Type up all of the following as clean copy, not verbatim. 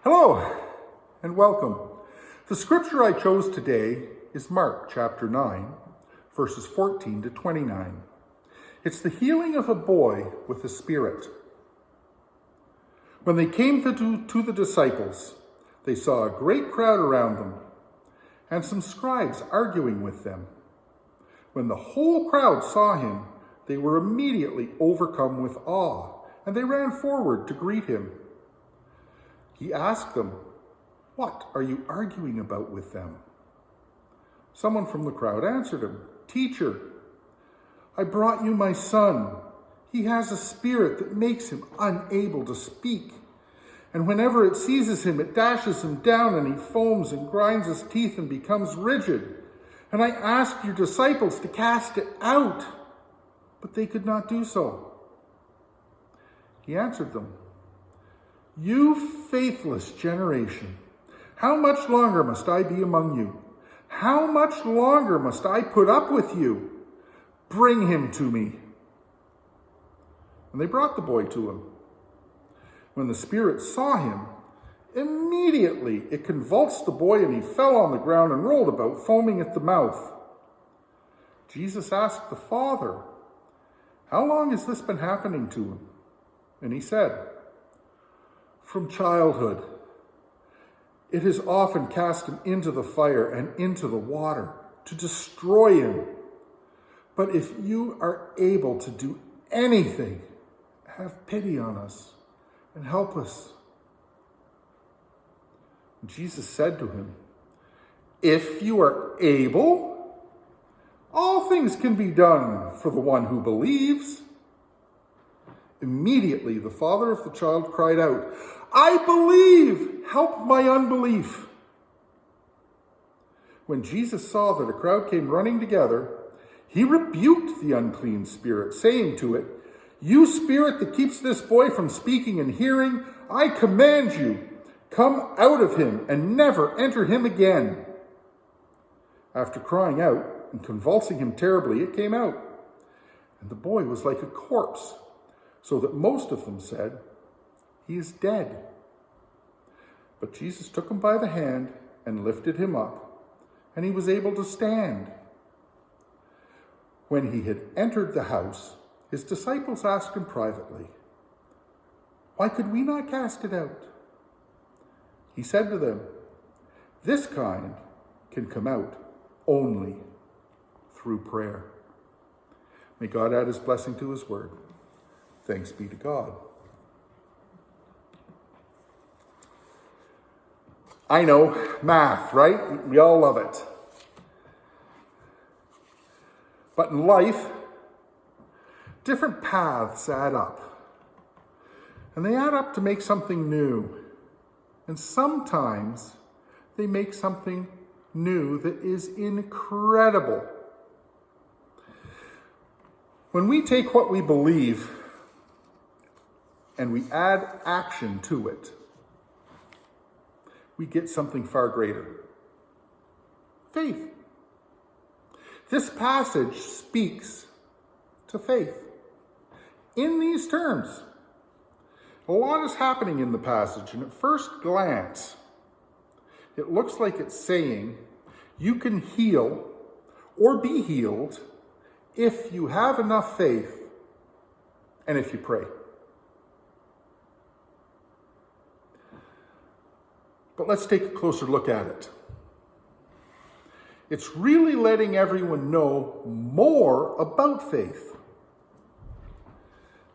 Hello and welcome. The scripture I chose today is Mark chapter 9, verses 14 to 29. It's the healing of a boy with a spirit. When they came to the disciples, they saw a great crowd around them and some scribes arguing with them. When the whole crowd saw him, they were immediately overcome with awe, and they ran forward to greet him. He asked them, "What are you arguing about with them?" Someone from the crowd answered him, "Teacher, I brought you my son. He has a spirit that makes him unable to speak. And whenever it seizes him, it dashes him down, and he foams and grinds his teeth and becomes rigid. And I asked your disciples to cast it out, but they could not do so." He answered them, "You faithless generation, how much longer must I be among you? How much longer must I put up with you? Bring him to me." And they brought the boy to him. When the spirit saw him, immediately it convulsed the boy, and he fell on the ground and rolled about, foaming at the mouth. Jesus asked the father, "How long has this been happening to him?" And he said, "From childhood. It has often cast him into the fire and into the water to destroy him. But if you are able to do anything, have pity on us and help us." And Jesus said to him, "If you are able, all things can be done for the one who believes." Immediately the father of the child cried out, "I believe, help my unbelief." When Jesus saw that a crowd came running together, he rebuked the unclean spirit, saying to it, "You spirit that keeps this boy from speaking and hearing, I command you, come out of him and never enter him again." After crying out and convulsing him terribly, it came out, and the boy was like a corpse, so that most of them said, "He is dead." But Jesus took him by the hand and lifted him up, and he was able to stand. When he had entered the house, his disciples asked him privately, "Why could we not cast it out?" He said to them, "This kind can come out only through prayer." May God add his blessing to his word. Thanks be to God. I know, math, right? We all love it. But in life, different paths add up. And they add up to make something new. And sometimes they make something new that is incredible. When we take what we believe and we add action to it, we get something far greater. Faith. This passage speaks to faith in these terms. A lot is happening in the passage, and at first glance, it looks like it's saying you can heal or be healed if you have enough faith and if you pray. But let's take a closer look at it. It's really letting everyone know more about faith.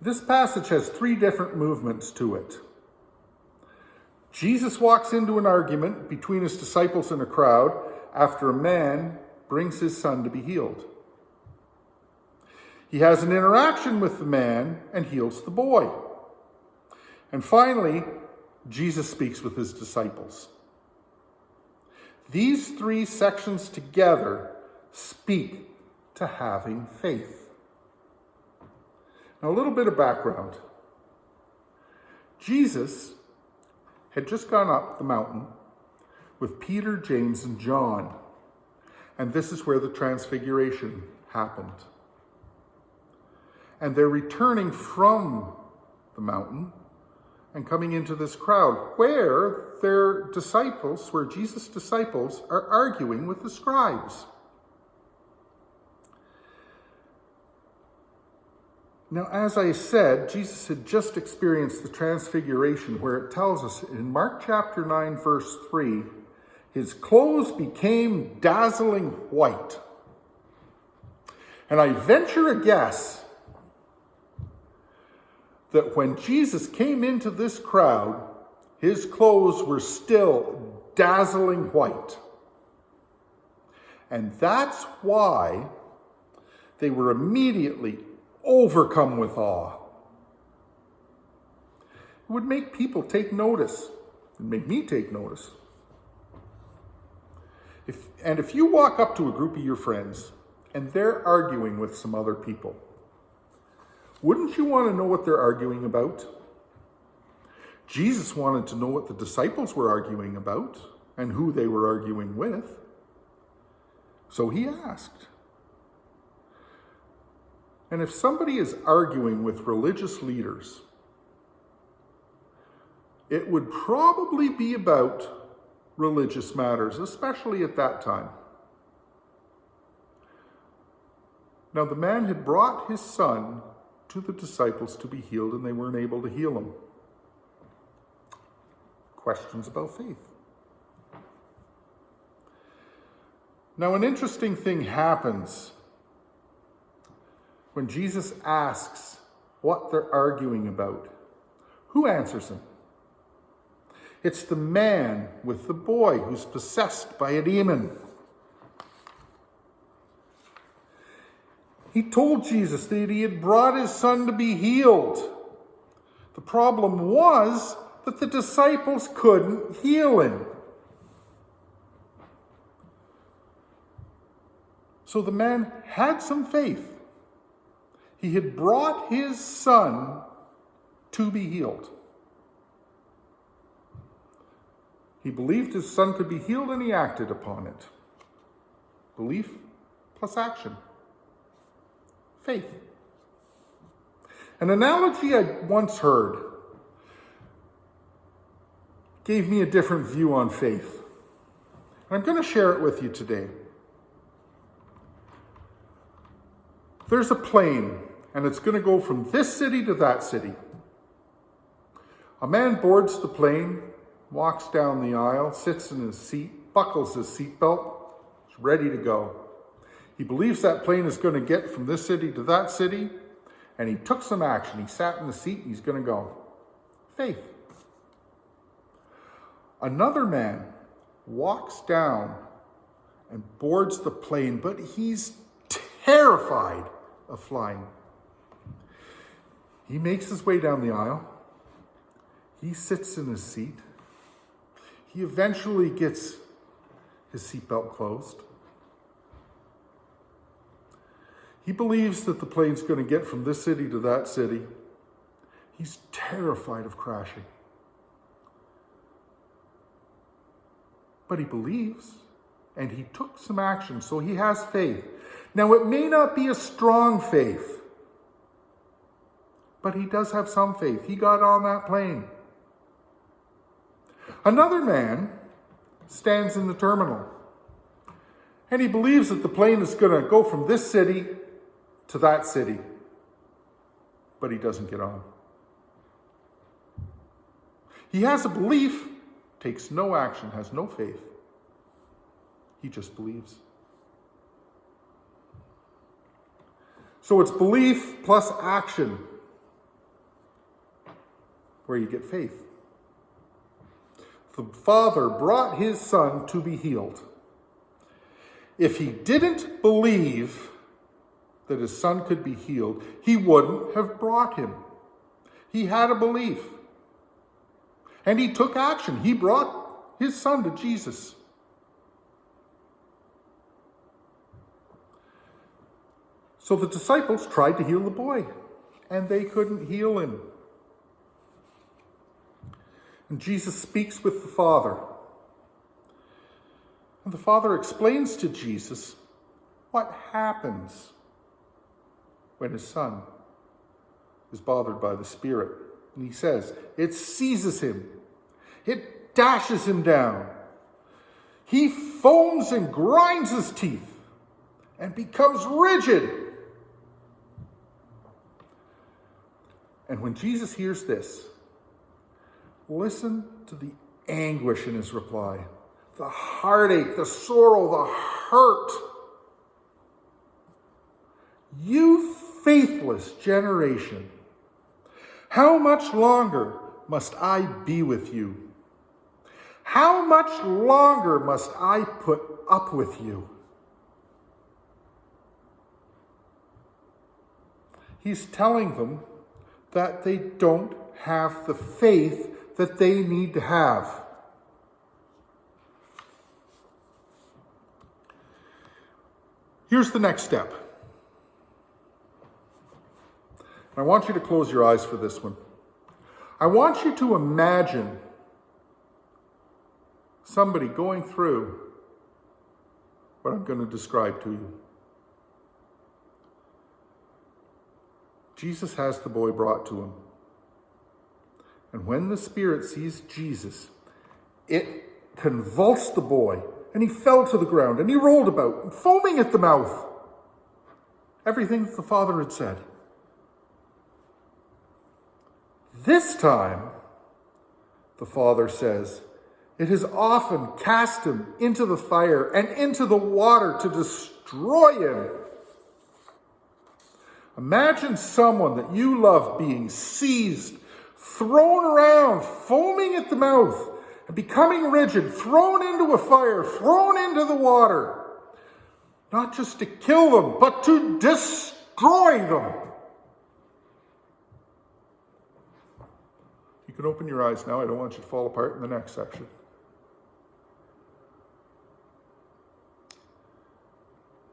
This passage has three different movements to it. Jesus walks into an argument between his disciples and a crowd after a man brings his son to be healed. He has an interaction with the man and heals the boy. And finally, Jesus speaks with his disciples. These three sections together speak to having faith. Now, a little bit of background. Jesus had just gone up the mountain with Peter, James, and John. And this is where the transfiguration happened. And they're returning from the mountain, and coming into this crowd where Jesus' disciples are arguing with the scribes. Now, as I said, Jesus had just experienced the transfiguration, where it tells us in Mark chapter 9, verse 3, his clothes became dazzling white. And I venture a guess that when Jesus came into this crowd, his clothes were still dazzling white. And that's why they were immediately overcome with awe. It would make people take notice. It would make me take notice. If you walk up to a group of your friends and they're arguing with some other people, wouldn't you want to know what they're arguing about? Jesus wanted to know what the disciples were arguing about and who they were arguing with. So he asked. And if somebody is arguing with religious leaders, it would probably be about religious matters, especially at that time. Now, the man had brought his son to the disciples to be healed, and they weren't able to heal him. Questions about faith. Now, an interesting thing happens when Jesus asks what they're arguing about. Who answers him? It's the man with the boy who's possessed by a demon. He told Jesus that he had brought his son to be healed. The problem was that the disciples couldn't heal him. So the man had some faith. He had brought his son to be healed. He believed his son could be healed, and he acted upon it. Belief plus action. Faith. An analogy I once heard gave me a different view on faith. And I'm going to share it with you today. There's a plane, and it's going to go from this city to that city. A man boards the plane, walks down the aisle, sits in his seat, buckles his seatbelt, is ready to go. He believes that plane is going to get from this city to that city, and he took some action. He sat in the seat, and he's going to go. Faith. Another man walks down and boards the plane, but he's terrified of flying. He makes his way down the aisle. He sits in his seat. He eventually gets his seatbelt closed. He believes that the plane's going to get from this city to that city. He's terrified of crashing. But he believes, and he took some action, so he has faith. Now, it may not be a strong faith, but he does have some faith. He got on that plane. Another man stands in the terminal, and he believes that the plane is going to go from this city to that city, but he doesn't get on. He has a belief, takes no action, has no faith. He just believes. So it's belief plus action where you get faith. The father brought his son to be healed. If he didn't believe that his son could be healed, he wouldn't have brought him. He had a belief. And he took action. He brought his son to Jesus. So the disciples tried to heal the boy, and they couldn't heal him. And Jesus speaks with the Father. And the Father explains to Jesus what happens when his son is bothered by the Spirit. And he says, it seizes him. It dashes him down. He foams and grinds his teeth and becomes rigid. And when Jesus hears this, listen to the anguish in his reply, the heartache, the sorrow, the hurt. You faithless generation, how much longer must I be with you? How much longer must I put up with you? He's telling them that they don't have the faith that they need to have. Here's the next step. I want you to close your eyes for this one. I want you to imagine somebody going through what I'm going to describe to you. Jesus has the boy brought to him. And when the Spirit sees Jesus, it convulsed the boy, and he fell to the ground, and he rolled about, foaming at the mouth. Everything that the Father had said. This time, the Father says, it has often cast him into the fire and into the water to destroy him. Imagine someone that you love being seized, thrown around, foaming at the mouth, and becoming rigid, thrown into a fire, thrown into the water. Not just to kill them, but to destroy them. You can open your eyes now. I don't want you to fall apart in the next section.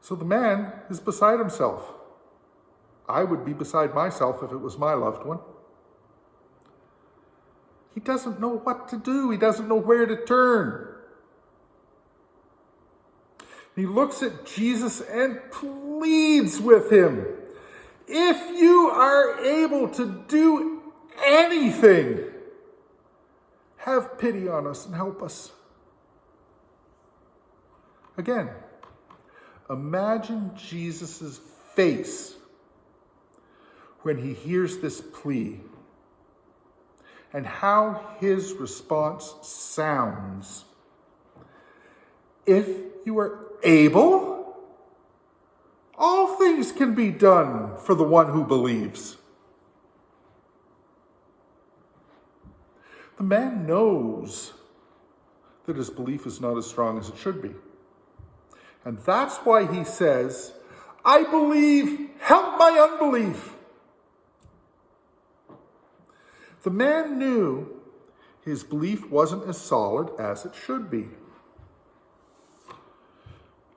So the man is beside himself. I would be beside myself if it was my loved one. He doesn't know what to do. He doesn't know where to turn. He looks at Jesus and pleads with him. If you are able to do anything, have pity on us and help us. Again, imagine Jesus' face when he hears this plea and how his response sounds. If you are able, all things can be done for the one who believes. The man knows that his belief is not as strong as it should be. And that's why he says, I believe, help my unbelief. The man knew his belief wasn't as solid as it should be.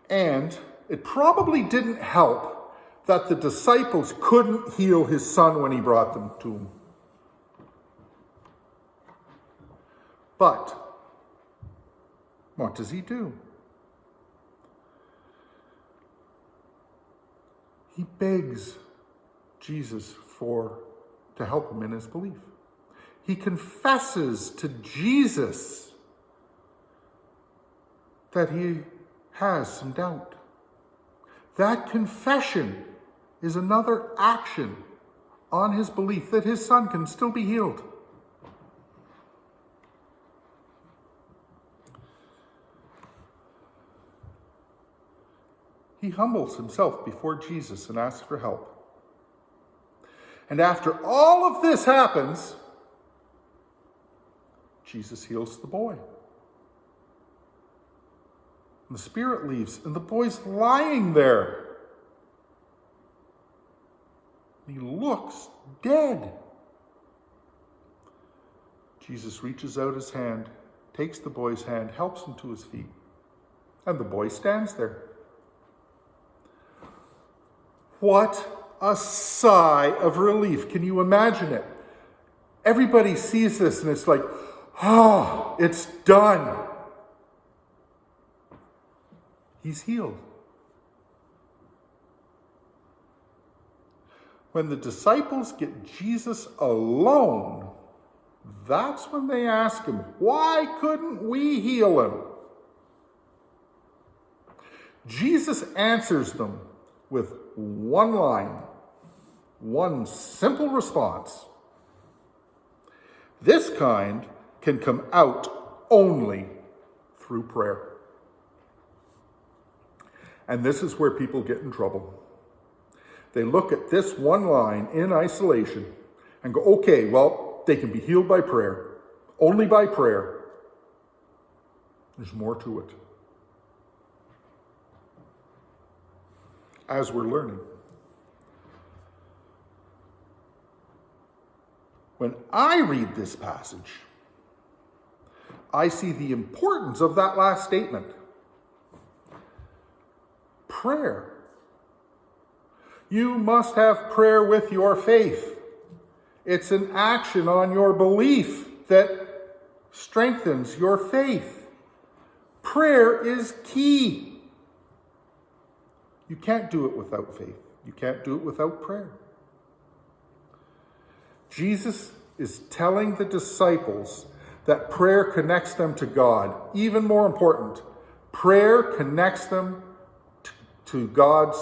And it probably didn't help that the disciples couldn't heal his son when he brought them to him. But what does he do? He begs Jesus to help him in his belief. He confesses to Jesus that he has some doubt. That confession is another action on his belief that his son can still be healed. He humbles himself before Jesus and asks for help. And after all of this happens, Jesus heals the boy. And the Spirit leaves, and the boy's lying there. He looks dead. Jesus reaches out his hand, takes the boy's hand, helps him to his feet, and the boy stands there. What a sigh of relief. Can you imagine it? Everybody sees this and it's like, oh, it's done. He's healed. When the disciples get Jesus alone, that's when they ask him, why couldn't we heal him? Jesus answers them with one line, one simple response. This kind can come out only through prayer. And this is where people get in trouble. They look at this one line in isolation and go, okay, well, they can be healed by prayer, only by prayer. There's more to it. As we're learning. When I read this passage, I see the importance of that last statement. Prayer. You must have prayer with your faith. It's an action on your belief that strengthens your faith. Prayer is key. You can't do it without faith. You can't do it without prayer. Jesus is telling the disciples that prayer connects them to God. Even more important, prayer connects them to God's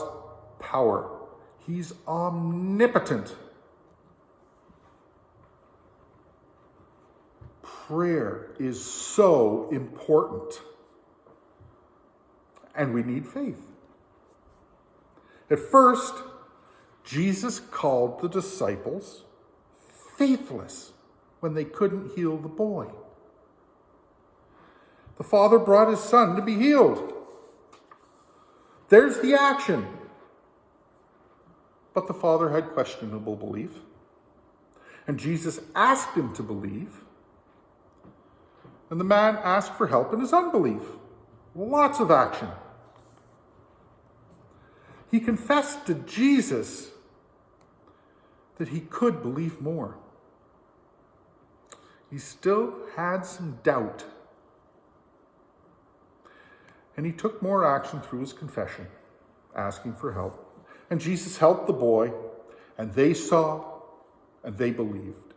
power. He's omnipotent. Prayer is so important. And we need faith. At first, Jesus called the disciples faithless when they couldn't heal the boy. The Father brought his Son to be healed. There's the action. But the Father had questionable belief. And Jesus asked him to believe. And the man asked for help in his unbelief. Lots of action. He confessed to Jesus that he could believe more. He still had some doubt. And he took more action through his confession, asking for help. And Jesus helped the boy, and they saw, and they believed.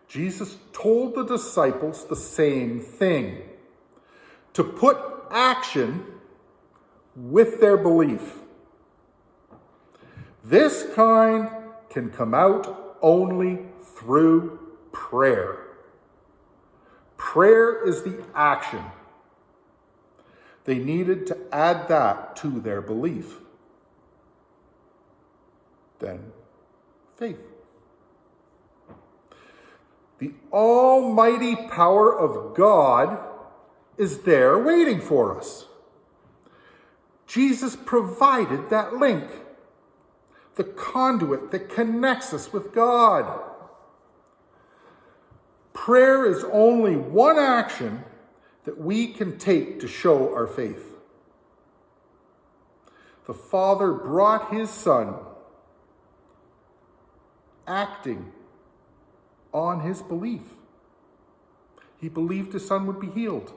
Jesus told the disciples the same thing, to put action with their belief. This kind can come out only through prayer. Prayer is the action. They needed to add that to their belief. Then, faith. The almighty power of God is there waiting for us. Jesus provided that link, the conduit that connects us with God. Prayer is only one action that we can take to show our faith. The Father brought his Son, acting on his belief. He believed his Son would be healed.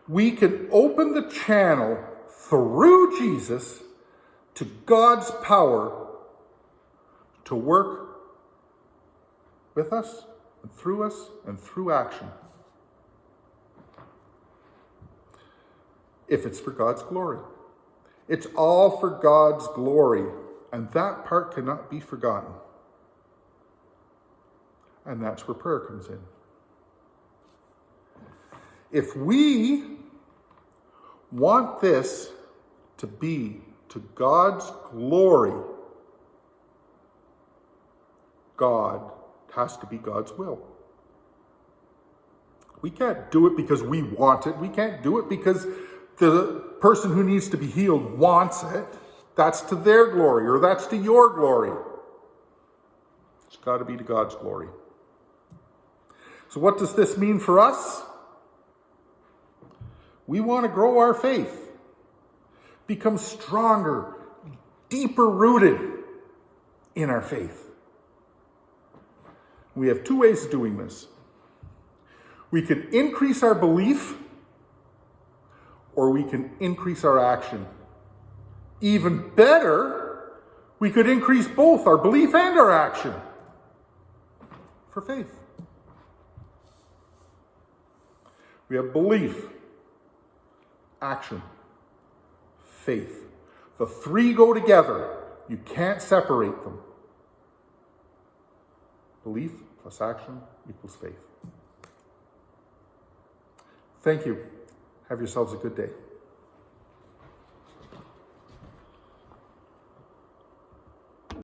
We can open the channel through Jesus to God's power to work with us and through action. If it's for God's glory. It's all for God's glory, and that part cannot be forgotten. And that's where prayer comes in. If we want this to be to God's glory, God has to be God's will. We can't do it because we want it. We can't do it because the person who needs to be healed wants it. That's to their glory, or that's to your glory. It's got to be to God's glory. So what does this mean for us? We want to grow our faith, become stronger, deeper rooted in our faith. We have two ways of doing this. We can increase our belief, or we can increase our action. Even better, we could increase both our belief and our action. for faith. We have belief, action, faith. The three go together. You can't separate them. Belief plus action equals faith. Thank you. Have yourselves a good day.